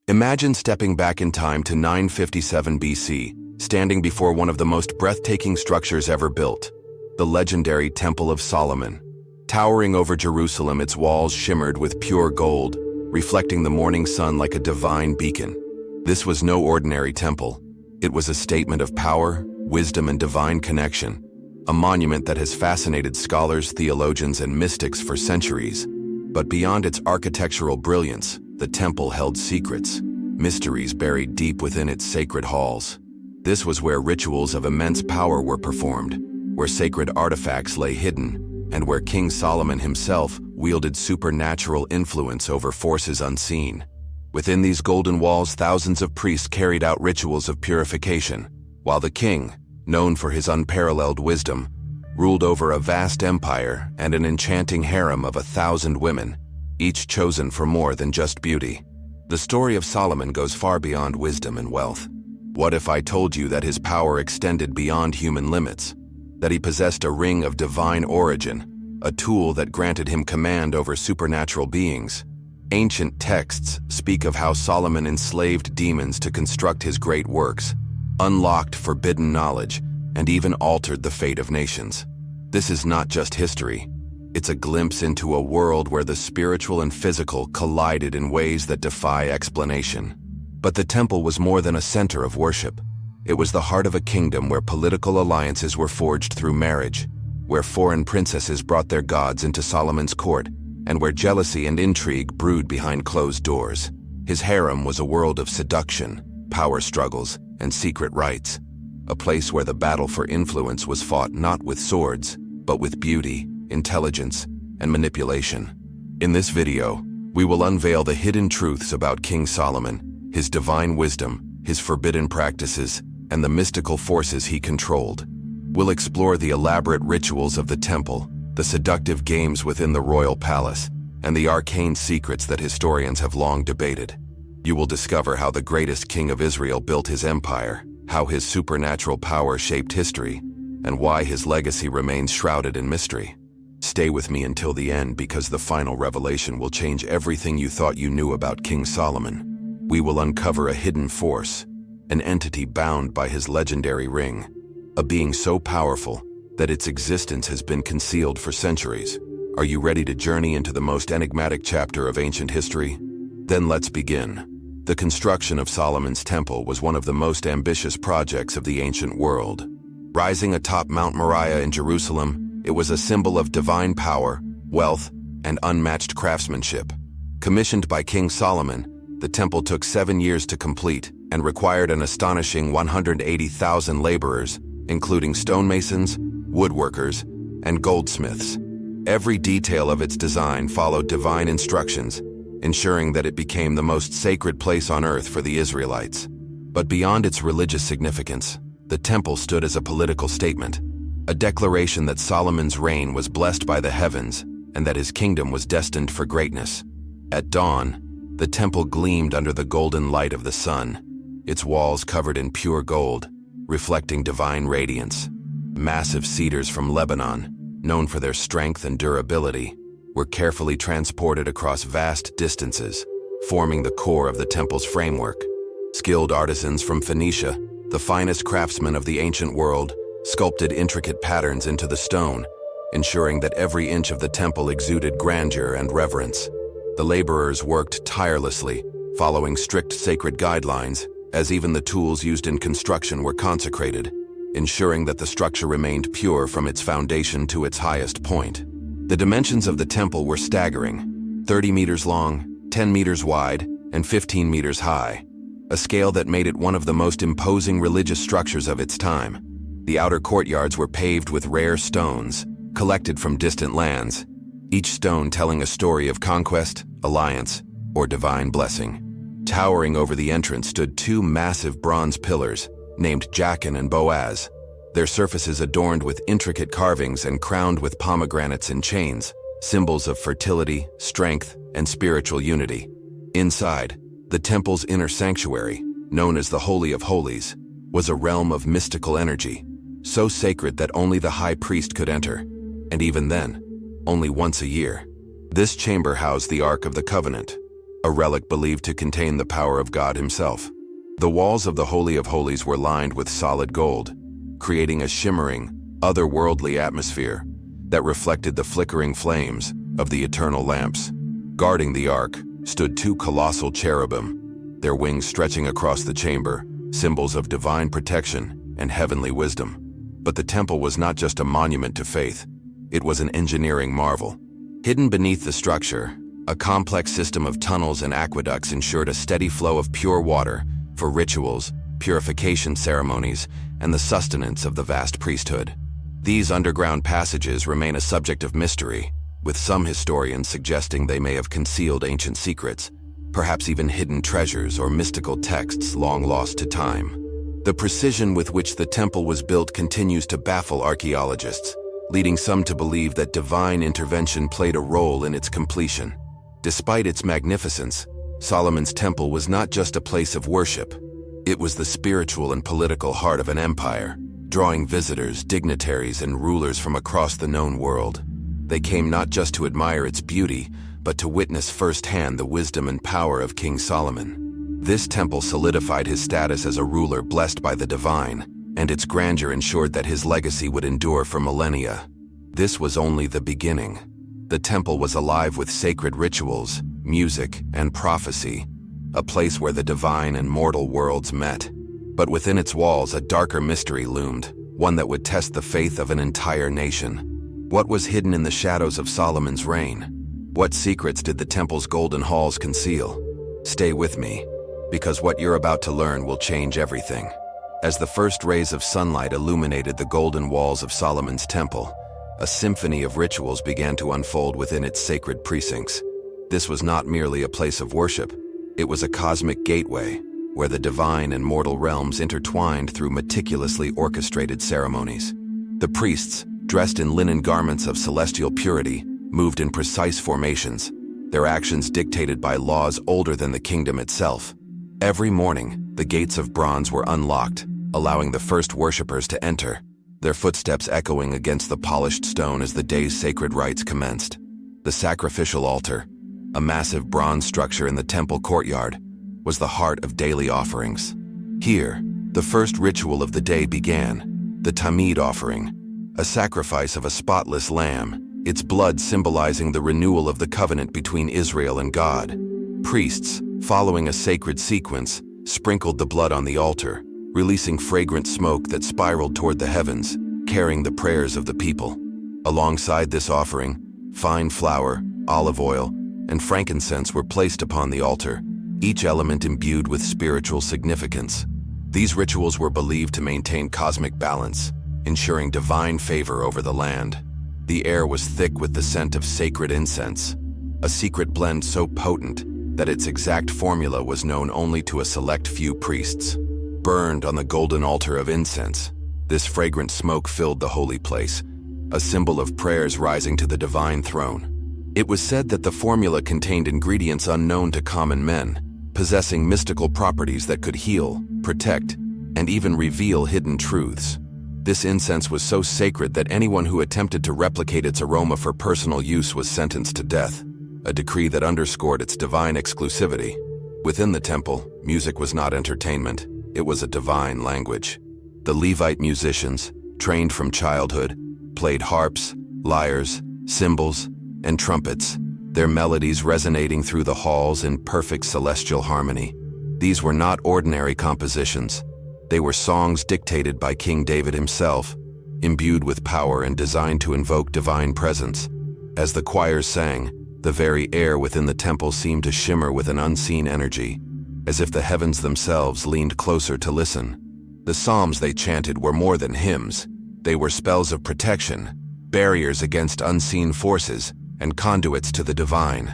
Imagine stepping back in time to 957 BC, standing before one of the most breathtaking structures ever built, the legendary Temple of Solomon. Towering over Jerusalem, its walls shimmered with pure gold, reflecting the morning sun like a divine beacon. This was no ordinary temple. It was a statement of power, wisdom, and divine connection, a monument that has fascinated scholars, theologians, and mystics for centuries. But beyond its architectural brilliance, the temple held secrets, mysteries buried deep within its sacred halls. This was where rituals of immense power were performed, where sacred artifacts lay hidden, and where King Solomon himself wielded supernatural influence over forces unseen. Within these golden walls, thousands of priests carried out rituals of purification, while the king, known for his unparalleled wisdom, ruled over a vast empire and an enchanting harem of 1,000 women, each chosen for more than just beauty. The story of Solomon goes far beyond wisdom and wealth. What if I told you that his power extended beyond human limits, that he possessed a ring of divine origin, a tool that granted him command over supernatural beings? Ancient texts speak of how Solomon enslaved demons to construct his great works, unlocked forbidden knowledge, and even altered the fate of nations. This is not just history. It's a glimpse into a world where the spiritual and physical collided in ways that defy explanation. But the temple was more than a center of worship. It was the heart of a kingdom where political alliances were forged through marriage, where foreign princesses brought their gods into Solomon's court, and where jealousy and intrigue brewed behind closed doors. His harem was a world of seduction, power struggles, and secret rites, a place where the battle for influence was fought not with swords, but with beauty, intelligence, and manipulation. In this video, we will unveil the hidden truths about King Solomon, his divine wisdom, his forbidden practices, and the mystical forces he controlled. We'll explore the elaborate rituals of the temple, the seductive games within the royal palace, and the arcane secrets that historians have long debated. You will discover how the greatest king of Israel built his empire, how his supernatural power shaped history, and why his legacy remains shrouded in mystery. Stay with me until the end, because the final revelation will change everything you thought you knew about King Solomon. We will uncover a hidden force, an entity bound by his legendary ring, a being so powerful that its existence has been concealed for centuries. Are you ready to journey into the most enigmatic chapter of ancient history? Then let's begin. The construction of Solomon's temple was one of the most ambitious projects of the ancient world. Rising atop Mount Moriah in Jerusalem, it was a symbol of divine power, wealth, and unmatched craftsmanship. Commissioned by King Solomon, the temple took 7 years to complete and required an astonishing 180,000 laborers, including stonemasons, woodworkers, and goldsmiths. Every detail of its design followed divine instructions, ensuring that it became the most sacred place on earth for the Israelites. But beyond its religious significance, the temple stood as a political statement, a declaration that Solomon's reign was blessed by the heavens and that his kingdom was destined for greatness. At dawn, the temple gleamed under the golden light of the sun, its walls covered in pure gold, reflecting divine radiance. Massive cedars from Lebanon, known for their strength and durability, were carefully transported across vast distances, forming the core of the temple's framework. Skilled artisans from Phoenicia, the finest craftsmen of the ancient world, sculpted intricate patterns into the stone, ensuring that every inch of the temple exuded grandeur and reverence. The laborers worked tirelessly, following strict sacred guidelines, as even the tools used in construction were consecrated, ensuring that the structure remained pure from its foundation to its highest point. The dimensions of the temple were staggering: 30 meters long, 10 meters wide, and 15 meters high, a scale that made it one of the most imposing religious structures of its time. The outer courtyards were paved with rare stones, collected from distant lands, each stone telling a story of conquest, alliance, or divine blessing. Towering over the entrance stood 2 massive bronze pillars, named Jachin and Boaz, their surfaces adorned with intricate carvings and crowned with pomegranates and chains, symbols of fertility, strength, and spiritual unity. Inside, the temple's inner sanctuary, known as the Holy of Holies, was a realm of mystical energy, so sacred that only the high priest could enter, and even then, only once a year. This chamber housed the Ark of the Covenant, a relic believed to contain the power of God himself. The walls of the Holy of Holies were lined with solid gold, creating a shimmering, otherworldly atmosphere that reflected the flickering flames of the eternal lamps. Guarding the ark stood two colossal cherubim, their wings stretching across the chamber, symbols of divine protection and heavenly wisdom. But the temple was not just a monument to faith, it was an engineering marvel. Hidden beneath the structure, a complex system of tunnels and aqueducts ensured a steady flow of pure water for rituals, purification ceremonies, and the sustenance of the vast priesthood. These underground passages remain a subject of mystery, with some historians suggesting they may have concealed ancient secrets, perhaps even hidden treasures or mystical texts long lost to time. The precision with which the temple was built continues to baffle archaeologists, leading some to believe that divine intervention played a role in its completion. Despite its magnificence, Solomon's temple was not just a place of worship. It was the spiritual and political heart of an empire, drawing visitors, dignitaries, and rulers from across the known world. They came not just to admire its beauty, but to witness firsthand the wisdom and power of King Solomon. This temple solidified his status as a ruler blessed by the divine, and its grandeur ensured that his legacy would endure for millennia. This was only the beginning. The temple was alive with sacred rituals, music, and prophecy, a place where the divine and mortal worlds met. But within its walls, a darker mystery loomed, one that would test the faith of an entire nation. What was hidden in the shadows of Solomon's reign? What secrets did the temple's golden halls conceal? Stay with me, because what you're about to learn will change everything. As the first rays of sunlight illuminated the golden walls of Solomon's temple, a symphony of rituals began to unfold within its sacred precincts. This was not merely a place of worship, it was a cosmic gateway, where the divine and mortal realms intertwined through meticulously orchestrated ceremonies. The priests, dressed in linen garments of celestial purity, moved in precise formations, their actions dictated by laws older than the kingdom itself. Every morning, the gates of bronze were unlocked, allowing the first worshippers to enter, their footsteps echoing against the polished stone as the day's sacred rites commenced. The sacrificial altar, a massive bronze structure in the temple courtyard, was the heart of daily offerings. Here, the first ritual of the day began, the Tamid offering, a sacrifice of a spotless lamb, its blood symbolizing the renewal of the covenant between Israel and God. Priests, following a sacred sequence, sprinkled the blood on the altar, releasing fragrant smoke that spiraled toward the heavens, carrying the prayers of the people. Alongside this offering, fine flour, olive oil, and frankincense were placed upon the altar, each element imbued with spiritual significance. These rituals were believed to maintain cosmic balance, ensuring divine favor over the land. The air was thick with the scent of sacred incense, a secret blend so potent that its exact formula was known only to a select few priests. Burned on the golden altar of incense, this fragrant smoke filled the holy place, a symbol of prayers rising to the divine throne. It was said that the formula contained ingredients unknown to common men, possessing mystical properties that could heal, protect, and even reveal hidden truths. This incense was so sacred that anyone who attempted to replicate its aroma for personal use was sentenced to death, a decree that underscored its divine exclusivity. Within the temple, music was not entertainment, it was a divine language. The Levite musicians, trained from childhood, played harps, lyres, cymbals, and trumpets, their melodies resonating through the halls in perfect celestial harmony. These were not ordinary compositions. They were songs dictated by King David himself, imbued with power and designed to invoke divine presence. As the choirs sang, the very air within the temple seemed to shimmer with an unseen energy, as if the heavens themselves leaned closer to listen. The psalms they chanted were more than hymns. They were spells of protection, barriers against unseen forces, and conduits to the divine.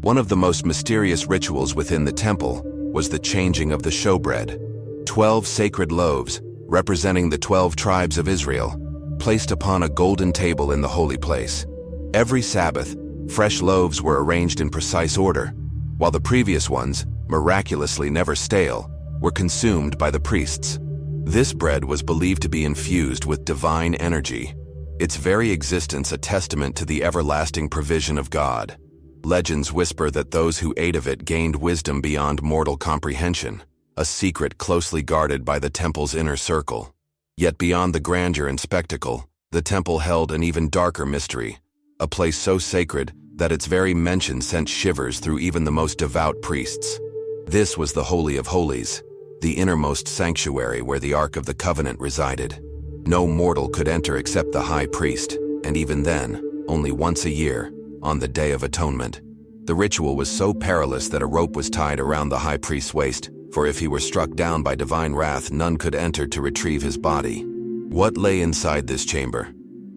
One of the most mysterious rituals within the temple was the changing of the showbread. 12 sacred loaves, representing the 12 tribes of Israel, placed upon a golden table in the holy place. Every Sabbath, fresh loaves were arranged in precise order, while the previous ones, miraculously never stale, were consumed by the priests. This bread was believed to be infused with divine energy, its very existence a testament to the everlasting provision of God. Legends whisper that those who ate of it gained wisdom beyond mortal comprehension, a secret closely guarded by the temple's inner circle. Yet beyond the grandeur and spectacle, the temple held an even darker mystery, a place so sacred that its very mention sent shivers through even the most devout priests. This was the Holy of Holies, the innermost sanctuary where the Ark of the Covenant resided. No mortal could enter except the high priest, and even then, only once a year, on the Day of Atonement. The ritual was so perilous that a rope was tied around the high priest's waist, for if he were struck down by divine wrath, none could enter to retrieve his body. What lay inside this chamber?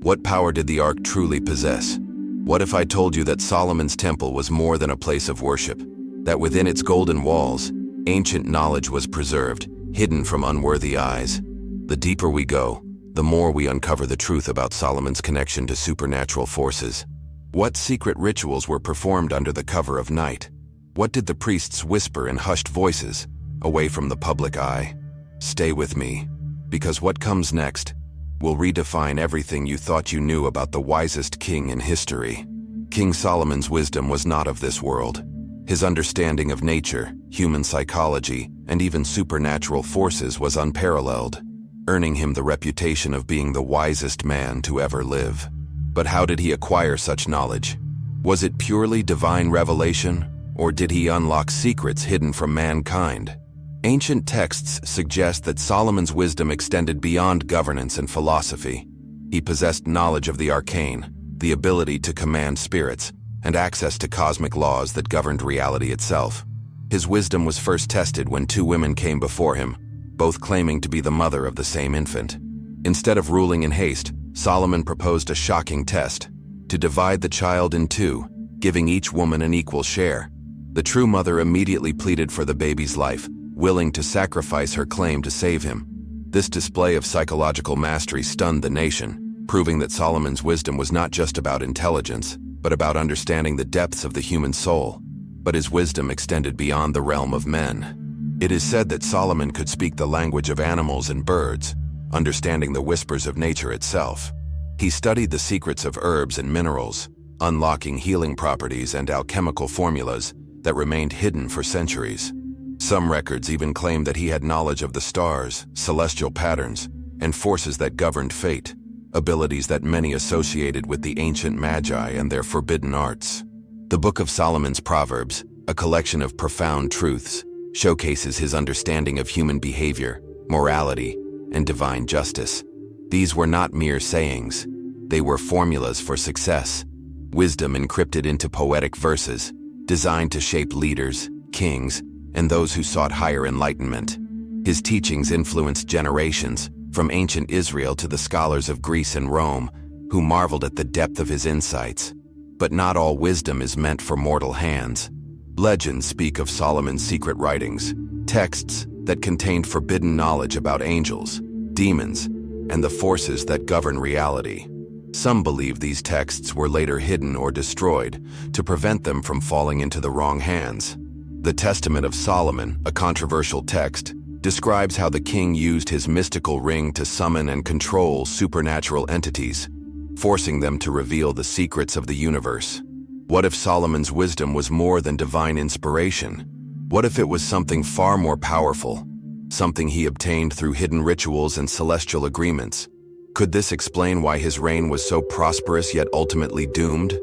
What power did the Ark truly possess? What if I told you that Solomon's temple was more than a place of worship? That within its golden walls, ancient knowledge was preserved, hidden from unworthy eyes. The deeper we go, the more we uncover the truth about Solomon's connection to supernatural forces. What secret rituals were performed under the cover of night? What did the priests whisper in hushed voices, away from the public eye? Stay with me, because what comes next will redefine everything you thought you knew about the wisest king in history. King Solomon's wisdom was not of this world. His understanding of nature, human psychology, and even supernatural forces was unparalleled, earning him the reputation of being the wisest man to ever live. But how did he acquire such knowledge? Was it purely divine revelation, or did he unlock secrets hidden from mankind? Ancient texts suggest that Solomon's wisdom extended beyond governance and philosophy. He possessed knowledge of the arcane, the ability to command spirits, and access to cosmic laws that governed reality itself. His wisdom was first tested when two women came before him, both claiming to be the mother of the same infant. Instead of ruling in haste, Solomon proposed a shocking test: to divide the child in two, giving each woman an equal share. The true mother immediately pleaded for the baby's life, willing to sacrifice her claim to save him. This display of psychological mastery stunned the nation, proving that Solomon's wisdom was not just about intelligence, but about understanding the depths of the human soul. But his wisdom extended beyond the realm of men. It is said that Solomon could speak the language of animals and birds, understanding the whispers of nature itself. He studied the secrets of herbs and minerals, unlocking healing properties and alchemical formulas that remained hidden for centuries. Some records even claim that he had knowledge of the stars, celestial patterns, and forces that governed fate, abilities that many associated with the ancient magi and their forbidden arts. The Book of Solomon's Proverbs, a collection of profound truths, showcases his understanding of human behavior, morality, and divine justice. These were not mere sayings. They were formulas for success, wisdom encrypted into poetic verses, designed to shape leaders, kings, and those who sought higher enlightenment. His teachings influenced generations, from ancient Israel to the scholars of Greece and Rome, who marveled at the depth of his insights. But not all wisdom is meant for mortal hands. Legends speak of Solomon's secret writings, texts that contained forbidden knowledge about angels, demons, and the forces that govern reality. Some believe these texts were later hidden or destroyed to prevent them from falling into the wrong hands. The Testament of Solomon, a controversial text, describes how the king used his mystical ring to summon and control supernatural entities, forcing them to reveal the secrets of the universe. What if Solomon's wisdom was more than divine inspiration? What if it was something far more powerful, something he obtained through hidden rituals and celestial agreements? Could this explain why his reign was so prosperous yet ultimately doomed?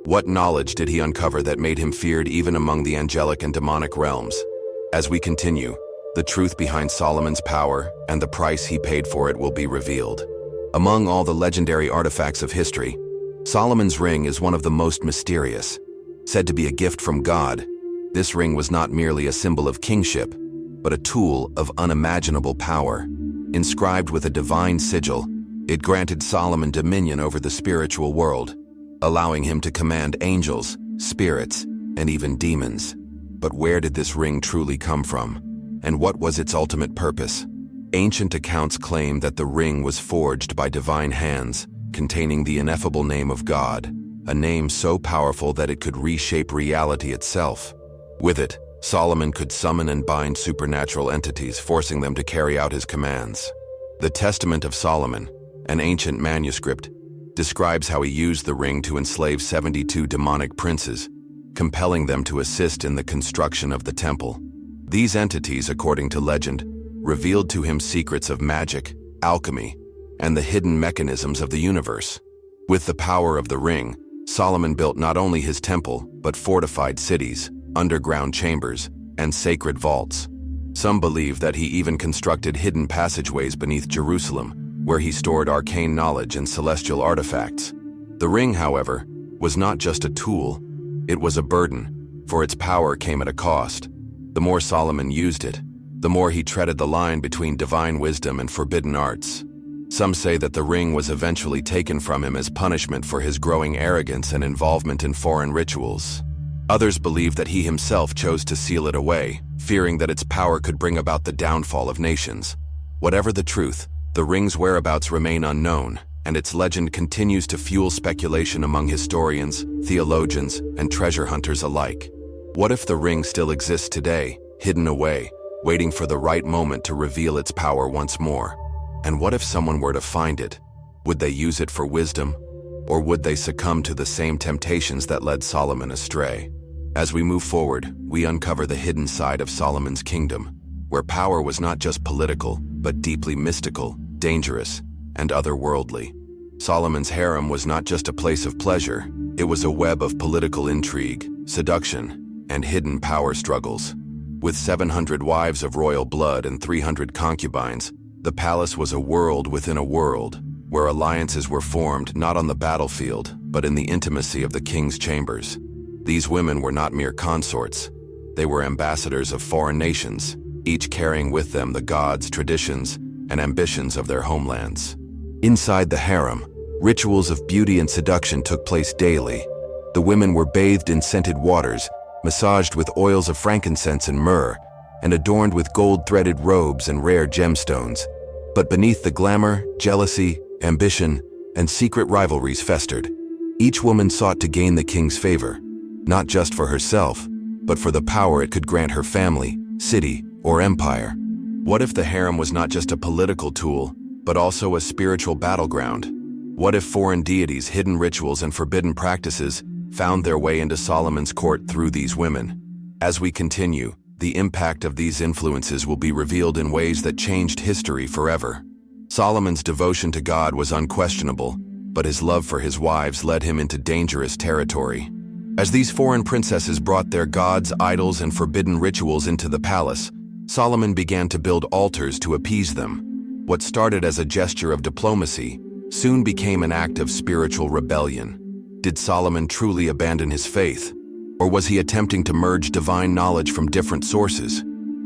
What knowledge did he uncover that made him feared even among the angelic and demonic realms? As we continue, the truth behind Solomon's power and the price he paid for it will be revealed. Among all the legendary artifacts of history, Solomon's ring is one of the most mysterious. Said to be a gift from God, this ring was not merely a symbol of kingship, but a tool of unimaginable power. Inscribed with a divine sigil, it granted Solomon dominion over the spiritual world, allowing him to command angels, spirits, and even demons. But where did this ring truly come from? And what was its ultimate purpose? Ancient accounts claim that the ring was forged by divine hands, containing the ineffable name of God, a name so powerful that it could reshape reality itself. With it, Solomon could summon and bind supernatural entities, forcing them to carry out his commands. The Testament of Solomon, an ancient manuscript, describes how he used the ring to enslave 72 demonic princes, compelling them to assist in the construction of the temple. These entities, according to legend, revealed to him secrets of magic, alchemy, and the hidden mechanisms of the universe. With the power of the ring, Solomon built not only his temple, but fortified cities, underground chambers, and sacred vaults. Some believe that he even constructed hidden passageways beneath Jerusalem, where he stored arcane knowledge and celestial artifacts. The ring, however, was not just a tool, it was a burden, for its power came at a cost. The more Solomon used it, the more he treaded the line between divine wisdom and forbidden arts. Some say that the ring was eventually taken from him as punishment for his growing arrogance and involvement in foreign rituals. Others believe that he himself chose to seal it away, fearing that its power could bring about the downfall of nations. Whatever the truth, the ring's whereabouts remain unknown, and its legend continues to fuel speculation among historians, theologians, and treasure hunters alike. What if the ring still exists today, hidden away, waiting for the right moment to reveal its power once more? And what if someone were to find it? Would they use it for wisdom? Or would they succumb to the same temptations that led Solomon astray? As we move forward, we uncover the hidden side of Solomon's kingdom, where power was not just political, but deeply mystical, dangerous, and otherworldly. Solomon's harem was not just a place of pleasure, it was a web of political intrigue, seduction, and hidden power struggles. With 700 wives of royal blood and 300 concubines, the palace was a world within a world, where alliances were formed not on the battlefield, but in the intimacy of the king's chambers. These women were not mere consorts. They were ambassadors of foreign nations, each carrying with them the gods, traditions, and ambitions of their homelands. Inside the harem, rituals of beauty and seduction took place daily. The women were bathed in scented waters, massaged with oils of frankincense and myrrh, and adorned with gold-threaded robes and rare gemstones. But beneath the glamour, jealousy, ambition, and secret rivalries festered. Each woman sought to gain the king's favor, not just for herself, but for the power it could grant her family, city, or empire. What if the harem was not just a political tool, but also a spiritual battleground? What if foreign deities, hidden rituals, and forbidden practices found their way into Solomon's court through these women? As we continue, the impact of these influences will be revealed in ways that changed history forever. Solomon's devotion to God was unquestionable, but his love for his wives led him into dangerous territory. As these foreign princesses brought their gods, idols, and forbidden rituals into the palace, Solomon began to build altars to appease them. What started as a gesture of diplomacy soon became an act of spiritual rebellion. Did Solomon truly abandon his faith? Or was he attempting to merge divine knowledge from different sources?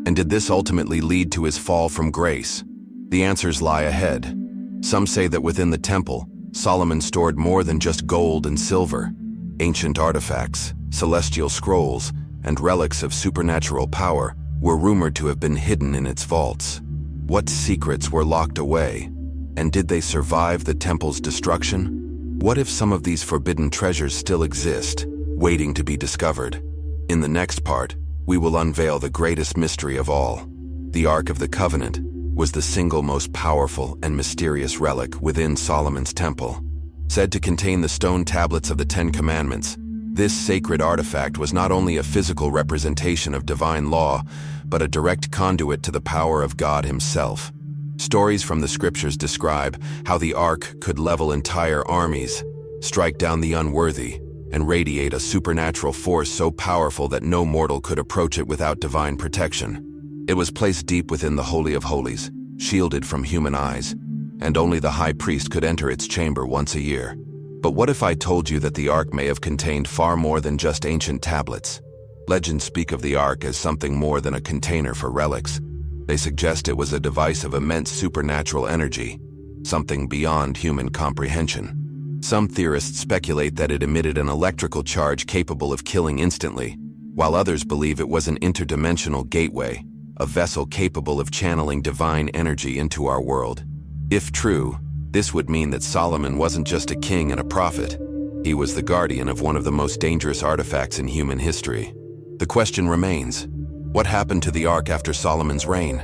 And did this ultimately lead to his fall from grace? The answers lie ahead. Some say that within the temple, Solomon stored more than just gold and silver. Ancient artifacts, celestial scrolls, and relics of supernatural power were rumored to have been hidden in its vaults. What secrets were locked away? And did they survive the temple's destruction? What if some of these forbidden treasures still exist, waiting to be discovered? In the next part, we will unveil the greatest mystery of all. The Ark of the Covenant was the single most powerful and mysterious relic within Solomon's temple. Said to contain the stone tablets of the Ten Commandments, this sacred artifact was not only a physical representation of divine law, but a direct conduit to the power of God himself. Stories from the scriptures describe how the Ark could level entire armies, strike down the unworthy, and radiate a supernatural force so powerful that no mortal could approach it without divine protection. It was placed deep within the Holy of Holies, shielded from human eyes, and only the high priest could enter its chamber once a year. But what if I told you that the Ark may have contained far more than just ancient tablets? Legends speak of the Ark as something more than a container for relics. They suggest it was a device of immense supernatural energy, something beyond human comprehension. Some theorists speculate that it emitted an electrical charge capable of killing instantly, while others believe it was an interdimensional gateway, a vessel capable of channeling divine energy into our world. If true, this would mean that Solomon wasn't just a king and a prophet. He was the guardian of one of the most dangerous artifacts in human history. The question remains, what happened to the Ark after Solomon's reign?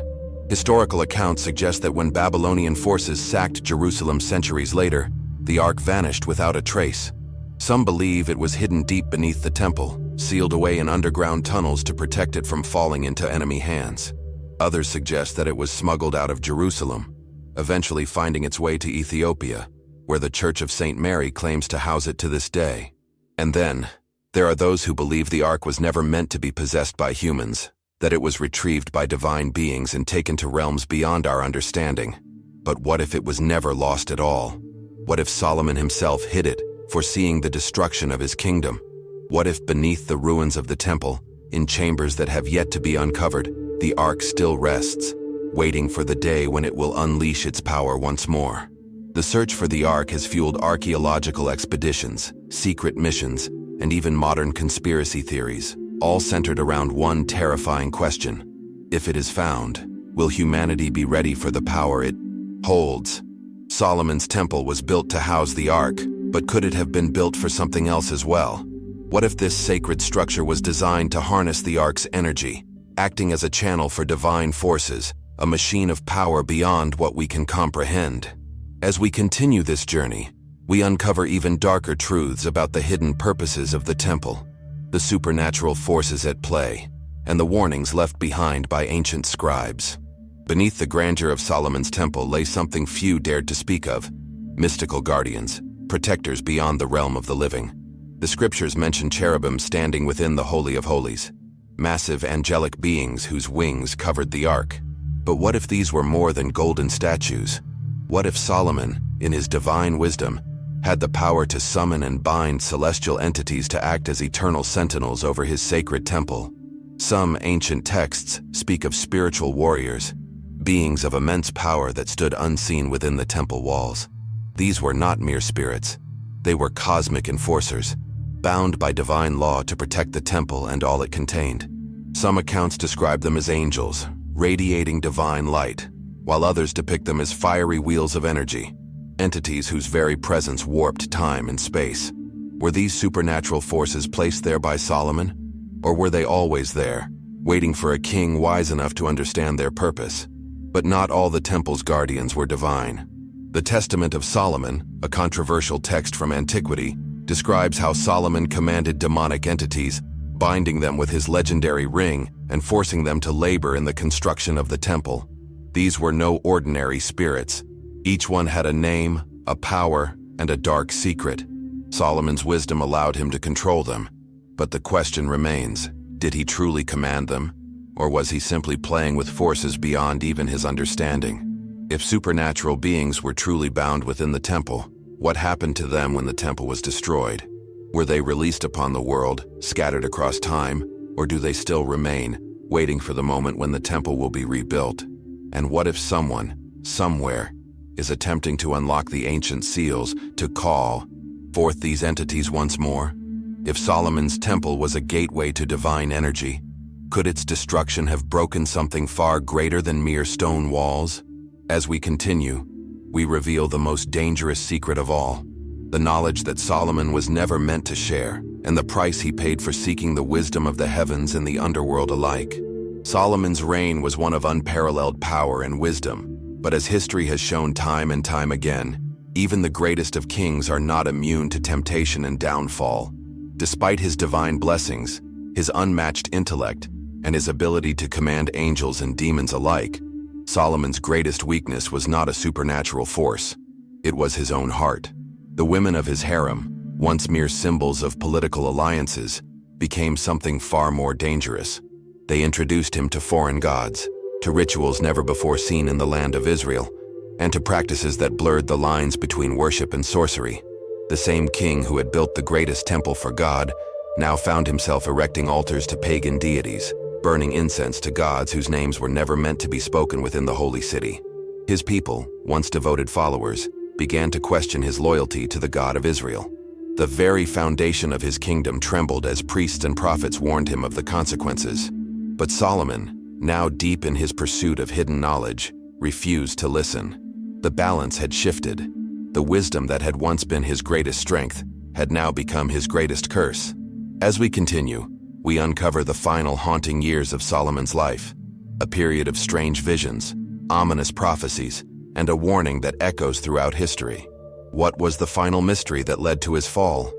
Historical accounts suggest that when Babylonian forces sacked Jerusalem centuries later, the Ark vanished without a trace. Some believe it was hidden deep beneath the temple, sealed away in underground tunnels to protect it from falling into enemy hands. Others suggest that it was smuggled out of Jerusalem, eventually finding its way to Ethiopia, where the Church of St. Mary claims to house it to this day. And then, there are those who believe the Ark was never meant to be possessed by humans, that it was retrieved by divine beings and taken to realms beyond our understanding. But what if it was never lost at all? What if Solomon himself hid it, foreseeing the destruction of his kingdom? What if beneath the ruins of the temple, in chambers that have yet to be uncovered, the Ark still rests, waiting for the day when it will unleash its power once more? The search for the Ark has fueled archaeological expeditions, secret missions, and even modern conspiracy theories, all centered around one terrifying question. If it is found, will humanity be ready for the power it holds? Solomon's temple was built to house the Ark, but could it have been built for something else as well? What if this sacred structure was designed to harness the Ark's energy, acting as a channel for divine forces, a machine of power beyond what we can comprehend? As we continue this journey, we uncover even darker truths about the hidden purposes of the temple, the supernatural forces at play, and the warnings left behind by ancient scribes. Beneath the grandeur of Solomon's temple lay something few dared to speak of: mystical guardians, protectors beyond the realm of the living. The scriptures mention cherubim standing within the Holy of Holies, massive angelic beings whose wings covered the Ark. But what if these were more than golden statues? What if Solomon, in his divine wisdom, had the power to summon and bind celestial entities to act as eternal sentinels over his sacred temple? Some ancient texts speak of spiritual warriors, beings of immense power that stood unseen within the temple walls. These were not mere spirits. They were cosmic enforcers, bound by divine law to protect the temple and all it contained. Some accounts describe them as angels, radiating divine light, while others depict them as fiery wheels of energy, entities whose very presence warped time and space. Were these supernatural forces placed there by Solomon? Or were they always there, waiting for a king wise enough to understand their purpose? But not all the temple's guardians were divine. The Testament of Solomon, a controversial text from antiquity, describes how Solomon commanded demonic entities, binding them with his legendary ring and forcing them to labor in the construction of the temple. These were no ordinary spirits. Each one had a name, a power, and a dark secret. Solomon's wisdom allowed him to control them. But the question remains, did he truly command them? Or was he simply playing with forces beyond even his understanding? If supernatural beings were truly bound within the temple, what happened to them when the temple was destroyed? Were they released upon the world, scattered across time, or do they still remain, waiting for the moment when the temple will be rebuilt? And what if someone, somewhere, is attempting to unlock the ancient seals to call forth these entities once more? If Solomon's temple was a gateway to divine energy, could its destruction have broken something far greater than mere stone walls? As we continue, we reveal the most dangerous secret of all, the knowledge that Solomon was never meant to share, and the price he paid for seeking the wisdom of the heavens and the underworld alike. Solomon's reign was one of unparalleled power and wisdom, but as history has shown time and time again, even the greatest of kings are not immune to temptation and downfall. Despite his divine blessings, his unmatched intellect, and his ability to command angels and demons alike, Solomon's greatest weakness was not a supernatural force. It was his own heart. The women of his harem, once mere symbols of political alliances, became something far more dangerous. They introduced him to foreign gods, to rituals never before seen in the land of Israel, and to practices that blurred the lines between worship and sorcery. The same king who had built the greatest temple for God now found himself erecting altars to pagan deities, burning incense to gods whose names were never meant to be spoken within the holy city. His people, once devoted followers, began to question his loyalty to the God of Israel. The very foundation of his kingdom trembled as priests and prophets warned him of the consequences. But Solomon, now deep in his pursuit of hidden knowledge, refused to listen. The balance had shifted. The wisdom that had once been his greatest strength had now become his greatest curse. As we continue, we uncover the final haunting years of Solomon's life, a period of strange visions, ominous prophecies, and a warning that echoes throughout history. What was the final mystery that led to his fall?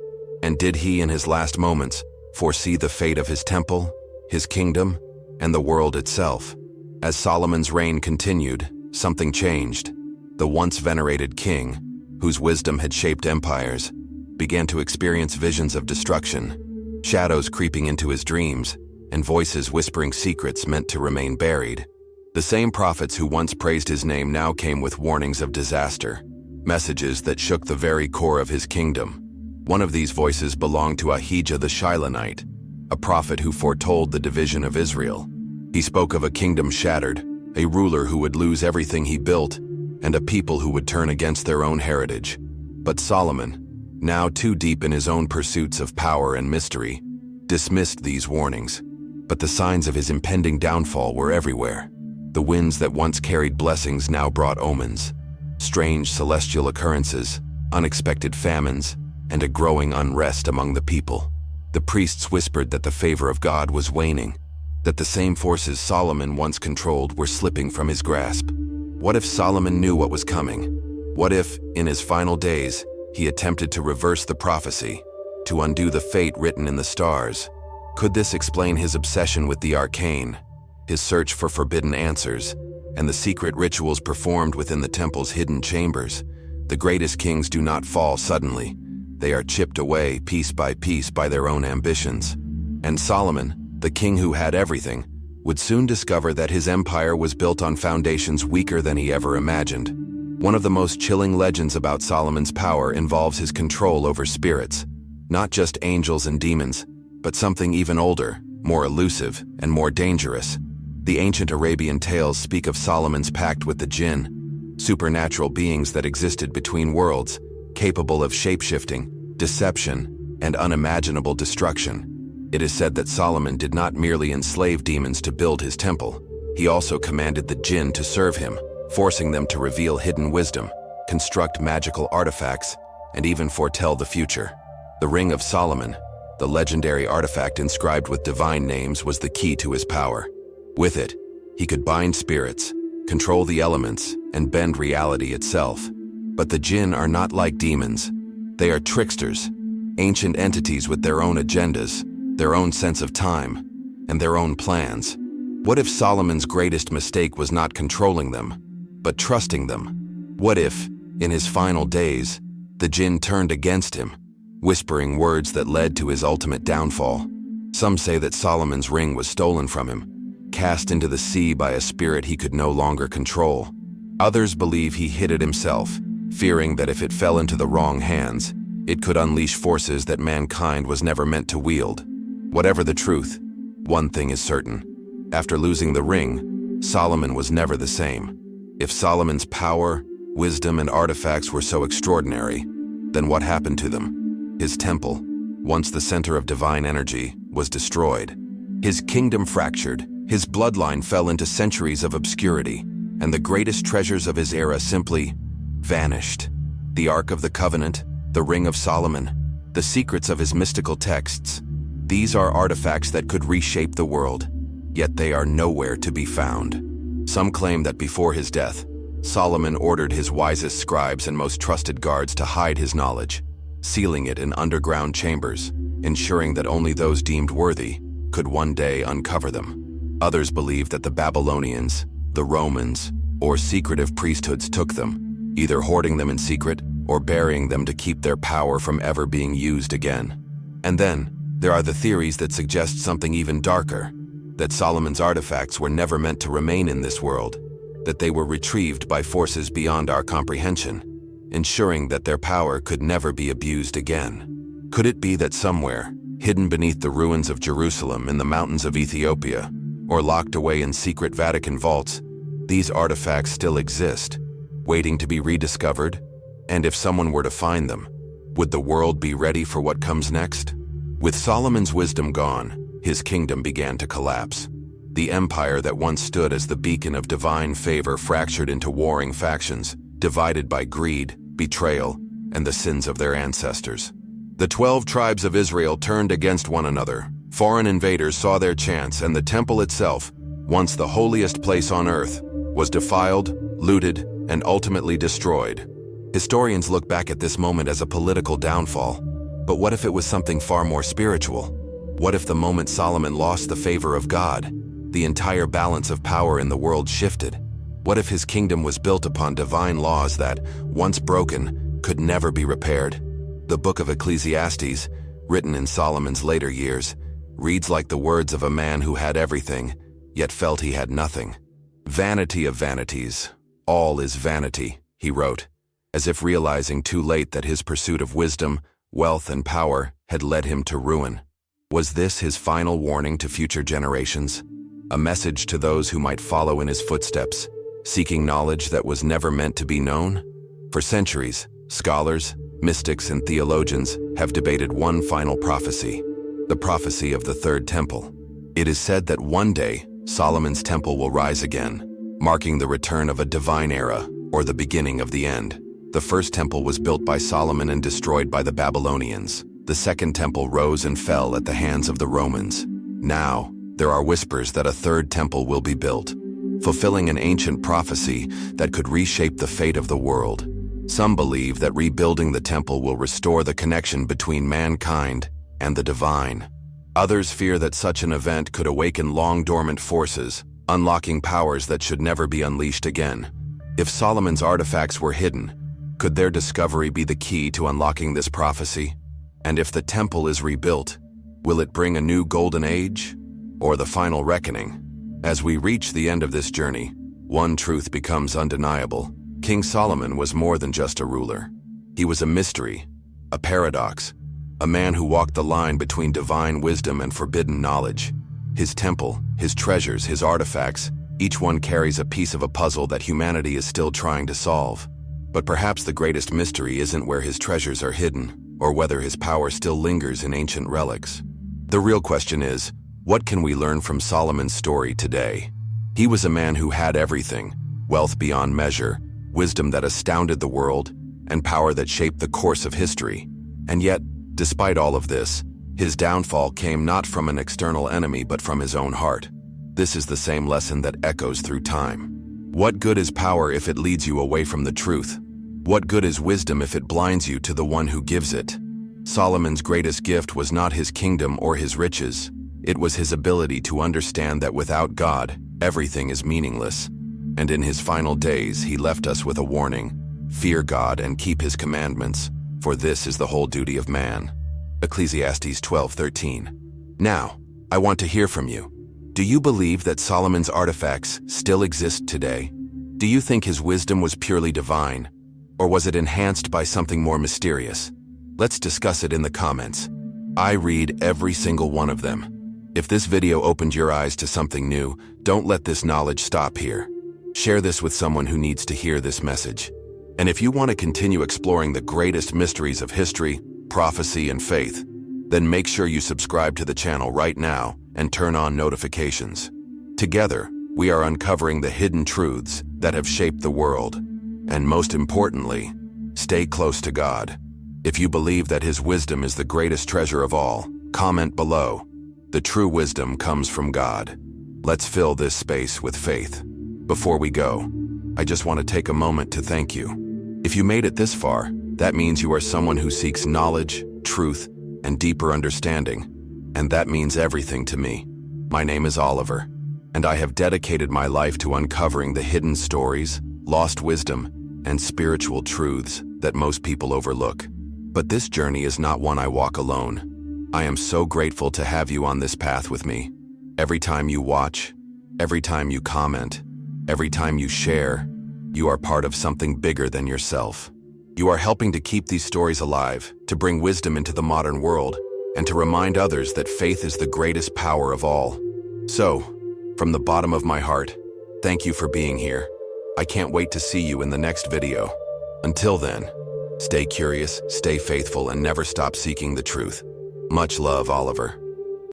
And did he, in his last moments, foresee the fate of his temple, his kingdom, and the world itself. As Solomon's reign continued, something changed. The once venerated king, whose wisdom had shaped empires, began to experience visions of destruction, shadows creeping into his dreams, and voices whispering secrets meant to remain buried. The same prophets who once praised his name now came with warnings of disaster, messages that shook the very core of his kingdom. One of these voices belonged to Ahijah the Shilonite, a prophet who foretold the division of Israel. He spoke of a kingdom shattered, a ruler who would lose everything he built, and a people who would turn against their own heritage. But Solomon, now too deep in his own pursuits of power and mystery, dismissed these warnings. But the signs of his impending downfall were everywhere. The winds that once carried blessings now brought omens. Strange celestial occurrences, unexpected famines, and a growing unrest among the people. The priests whispered that the favor of God was waning, that the same forces Solomon once controlled were slipping from his grasp. What if Solomon knew what was coming? What if, in his final days, he attempted to reverse the prophecy, to undo the fate written in the stars? Could this explain his obsession with the arcane, his search for forbidden answers, and the secret rituals performed within the temple's hidden chambers? The greatest kings do not fall suddenly. They are chipped away piece by their own ambitions. And Solomon, the king who had everything, would soon discover that his empire was built on foundations weaker than he ever imagined. One of the most chilling legends about Solomon's power involves his control over spirits, not just angels and demons, but something even older, more elusive, and more dangerous. The ancient Arabian tales speak of Solomon's pact with the jinn, supernatural beings that existed between worlds, capable of shape-shifting, deception, and unimaginable destruction. It is said that Solomon did not merely enslave demons to build his temple. He also commanded the jinn to serve him, forcing them to reveal hidden wisdom, construct magical artifacts, and even foretell the future. The Ring of Solomon, the legendary artifact inscribed with divine names, was the key to his power. With it, he could bind spirits, control the elements, and bend reality itself. But the jinn are not like demons. They are tricksters, ancient entities with their own agendas, their own sense of time, and their own plans. What if Solomon's greatest mistake was not controlling them, but trusting them? What if, in his final days, the jinn turned against him, whispering words that led to his ultimate downfall? Some say that Solomon's ring was stolen from him, cast into the sea by a spirit he could no longer control. Others believe he hid it himself, fearing that if it fell into the wrong hands, it could unleash forces that mankind was never meant to wield. Whatever the truth, one thing is certain. After losing the ring, Solomon was never the same. If Solomon's power, wisdom, and artifacts were so extraordinary, then what happened to them? His temple, once the center of divine energy, was destroyed. His kingdom fractured, his bloodline fell into centuries of obscurity, and the greatest treasures of his era simply vanished. The Ark of the Covenant, the Ring of Solomon, the secrets of his mystical texts. These are artifacts that could reshape the world, yet they are nowhere to be found. Some claim that before his death, Solomon ordered his wisest scribes and most trusted guards to hide his knowledge, sealing it in underground chambers, ensuring that only those deemed worthy could one day uncover them. Others believe that the Babylonians, the Romans, or secretive priesthoods took them, either hoarding them in secret or burying them to keep their power from ever being used again. And then, there are the theories that suggest something even darker, that Solomon's artifacts were never meant to remain in this world, that they were retrieved by forces beyond our comprehension, ensuring that their power could never be abused again. Could it be that somewhere, hidden beneath the ruins of Jerusalem in the mountains of Ethiopia, or locked away in secret Vatican vaults, these artifacts still exist, waiting to be rediscovered? And if someone were to find them, would the world be ready for what comes next? With Solomon's wisdom gone, his kingdom began to collapse. The empire that once stood as the beacon of divine favor fractured into warring factions, divided by greed, betrayal, and the sins of their ancestors. The 12 tribes of Israel turned against one another. Foreign invaders saw their chance, and the temple itself, once the holiest place on earth, was defiled, looted, and ultimately destroyed. Historians look back at this moment as a political downfall. But what if it was something far more spiritual? What if the moment Solomon lost the favor of God, the entire balance of power in the world shifted? What if his kingdom was built upon divine laws that, once broken, could never be repaired? The book of Ecclesiastes, written in Solomon's later years, reads like the words of a man who had everything, yet felt he had nothing. "Vanity of vanities, all is vanity," he wrote, as if realizing too late that his pursuit of wisdom, wealth, and power had led him to ruin. Was this his final warning to future generations? A message to those who might follow in his footsteps, seeking knowledge that was never meant to be known? For centuries, scholars, mystics, and theologians have debated one final prophecy, the prophecy of the Third Temple. It is said that one day, Solomon's temple will rise again, marking the return of a divine era, or the beginning of the end. The first temple was built by Solomon and destroyed by the Babylonians. The second temple rose and fell at the hands of the Romans. Now, there are whispers that a third temple will be built, fulfilling an ancient prophecy that could reshape the fate of the world. Some believe that rebuilding the temple will restore the connection between mankind and the divine. Others fear that such an event could awaken long-dormant forces, unlocking powers that should never be unleashed again. If Solomon's artifacts were hidden, could their discovery be the key to unlocking this prophecy? And if the temple is rebuilt, will it bring a new golden age, or the final reckoning? As we reach the end of this journey, one truth becomes undeniable. King Solomon was more than just a ruler. He was a mystery, a paradox, a man who walked the line between divine wisdom and forbidden knowledge. His temple, his treasures, his artifacts, each one carries a piece of a puzzle that humanity is still trying to solve. But perhaps the greatest mystery isn't where his treasures are hidden, or whether his power still lingers in ancient relics. The real question is, what can we learn from Solomon's story today? He was a man who had everything: wealth beyond measure, wisdom that astounded the world, and power that shaped the course of history. And yet, despite all of this, his downfall came not from an external enemy but from his own heart. This is the same lesson that echoes through time. What good is power if it leads you away from the truth? What good is wisdom if it blinds you to the one who gives it? Solomon's greatest gift was not his kingdom or his riches. It was his ability to understand that without God, everything is meaningless. And in his final days, he left us with a warning: fear God and keep his commandments, for this is the whole duty of man. Ecclesiastes 12:13. Now, I want to hear from you. Do you believe that Solomon's artifacts still exist today? Do you think his wisdom was purely divine, or was it enhanced by something more mysterious? Let's discuss it in the comments. I read every single one of them. If this video opened your eyes to something new, don't let this knowledge stop here. Share this with someone who needs to hear this message. And if you want to continue exploring the greatest mysteries of history, prophecy, and faith, then make sure you subscribe to the channel right now and turn on notifications. Together, we are uncovering the hidden truths that have shaped the world. And most importantly, stay close to God. If you believe that his wisdom is the greatest treasure of all, comment below. The true wisdom comes from God. Let's fill this space with faith. Before we go, I just want to take a moment to thank you. If you made it this far, that means you are someone who seeks knowledge, truth, and deeper understanding. And that means everything to me. My name is Oliver, and I have dedicated my life to uncovering the hidden stories, lost wisdom, and spiritual truths that most people overlook. But this journey is not one I walk alone. I am so grateful to have you on this path with me. Every time you watch, every time you comment, every time you share, you are part of something bigger than yourself. You are helping to keep these stories alive, to bring wisdom into the modern world, and to remind others that faith is the greatest power of all. So, from the bottom of my heart, thank you for being here. I can't wait to see you in the next video. Until then, stay curious, stay faithful, and never stop seeking the truth. Much love, Oliver.